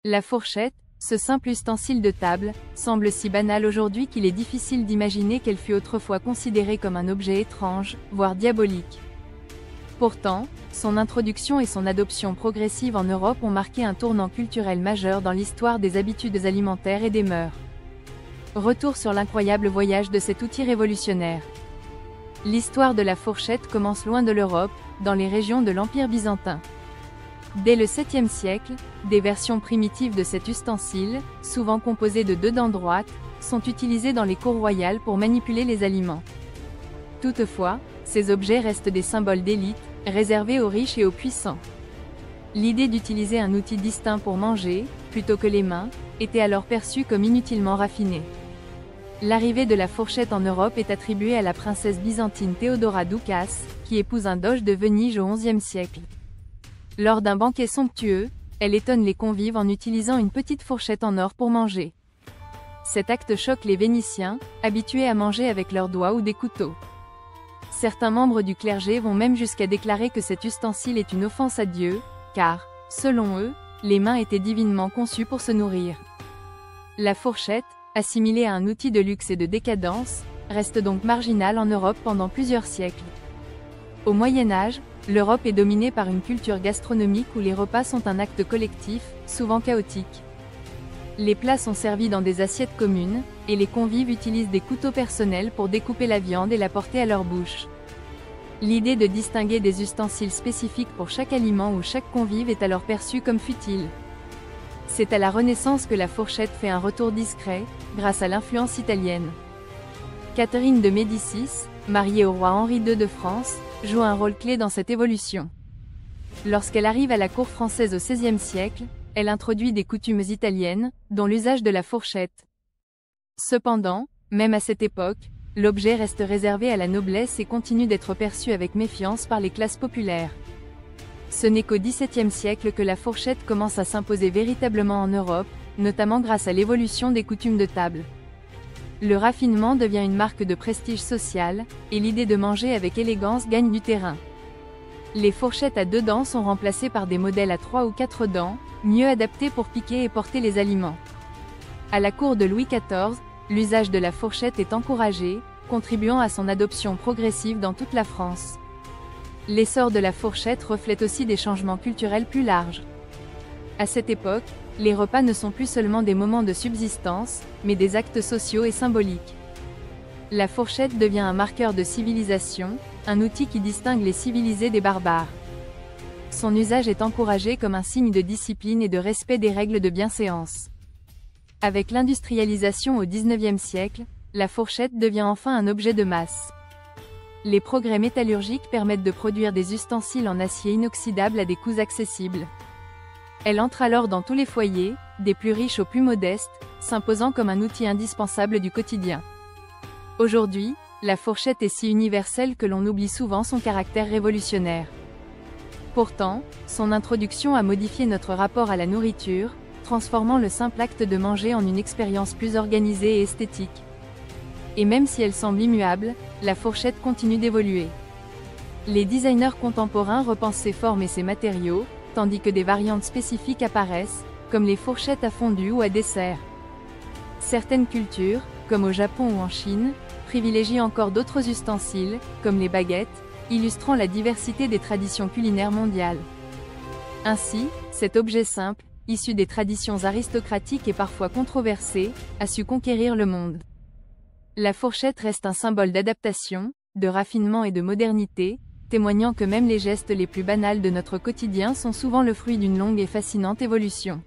La fourchette, ce simple ustensile de table, semble si banal aujourd'hui qu'il est difficile d'imaginer qu'elle fut autrefois considérée comme un objet étrange, voire diabolique. Pourtant, son introduction et son adoption progressive en Europe ont marqué un tournant culturel majeur dans l'histoire des habitudes alimentaires et des mœurs. Retour sur l'incroyable voyage de cet outil révolutionnaire. L'histoire de la fourchette commence loin de l'Europe, dans les régions de l'Empire byzantin. Dès le 7e siècle, des versions primitives de cet ustensile, souvent composées de deux dents droites, sont utilisées dans les cours royales pour manipuler les aliments. Toutefois, ces objets restent des symboles d'élite, réservés aux riches et aux puissants. L'idée d'utiliser un outil distinct pour manger, plutôt que les mains, était alors perçue comme inutilement raffinée. L'arrivée de la fourchette en Europe est attribuée à la princesse byzantine Théodora Doukas, qui épouse un doge de Venise au XIe siècle. Lors d'un banquet somptueux, elle étonne les convives en utilisant une petite fourchette en or pour manger. Cet acte choque les Vénitiens, habitués à manger avec leurs doigts ou des couteaux. Certains membres du clergé vont même jusqu'à déclarer que cet ustensile est une offense à Dieu, car, selon eux, les mains étaient divinement conçues pour se nourrir. La fourchette, assimilée à un outil de luxe et de décadence, reste donc marginale en Europe pendant plusieurs siècles. Au Moyen Âge, l'Europe est dominée par une culture gastronomique où les repas sont un acte collectif, souvent chaotique. Les plats sont servis dans des assiettes communes, et les convives utilisent des couteaux personnels pour découper la viande et la porter à leur bouche. L'idée de distinguer des ustensiles spécifiques pour chaque aliment ou chaque convive est alors perçue comme futile. C'est à la Renaissance que la fourchette fait un retour discret, grâce à l'influence italienne. Catherine de Médicis, mariée au roi Henri II de France, joue un rôle clé dans cette évolution. Lorsqu'elle arrive à la cour française au XVIe siècle, elle introduit des coutumes italiennes, dont l'usage de la fourchette. Cependant, même à cette époque, l'objet reste réservé à la noblesse et continue d'être perçu avec méfiance par les classes populaires. Ce n'est qu'au XVIIe siècle que la fourchette commence à s'imposer véritablement en Europe, notamment grâce à l'évolution des coutumes de table. Le raffinement devient une marque de prestige social, et l'idée de manger avec élégance gagne du terrain. Les fourchettes à deux dents sont remplacées par des modèles à 3 ou 4 dents, mieux adaptés pour piquer et porter les aliments. À la cour de Louis XIV, l'usage de la fourchette est encouragé, contribuant à son adoption progressive dans toute la France. L'essor de la fourchette reflète aussi des changements culturels plus larges. À cette époque, les repas ne sont plus seulement des moments de subsistance, mais des actes sociaux et symboliques. La fourchette devient un marqueur de civilisation, un outil qui distingue les civilisés des barbares. Son usage est encouragé comme un signe de discipline et de respect des règles de bienséance. Avec l'industrialisation au XIXe siècle, la fourchette devient enfin un objet de masse. Les progrès métallurgiques permettent de produire des ustensiles en acier inoxydable à des coûts accessibles. Elle entre alors dans tous les foyers, des plus riches aux plus modestes, s'imposant comme un outil indispensable du quotidien. Aujourd'hui, la fourchette est si universelle que l'on oublie souvent son caractère révolutionnaire. Pourtant, son introduction a modifié notre rapport à la nourriture, transformant le simple acte de manger en une expérience plus organisée et esthétique. Et même si elle semble immuable, la fourchette continue d'évoluer. Les designers contemporains repensent ses formes et ses matériaux, tandis que des variantes spécifiques apparaissent, comme les fourchettes à fondue ou à dessert. Certaines cultures, comme au Japon ou en Chine, privilégient encore d'autres ustensiles, comme les baguettes, illustrant la diversité des traditions culinaires mondiales. Ainsi, cet objet simple, issu des traditions aristocratiques et parfois controversé, a su conquérir le monde. La fourchette reste un symbole d'adaptation, de raffinement et de modernité, témoignant que même les gestes les plus banals de notre quotidien sont souvent le fruit d'une longue et fascinante évolution.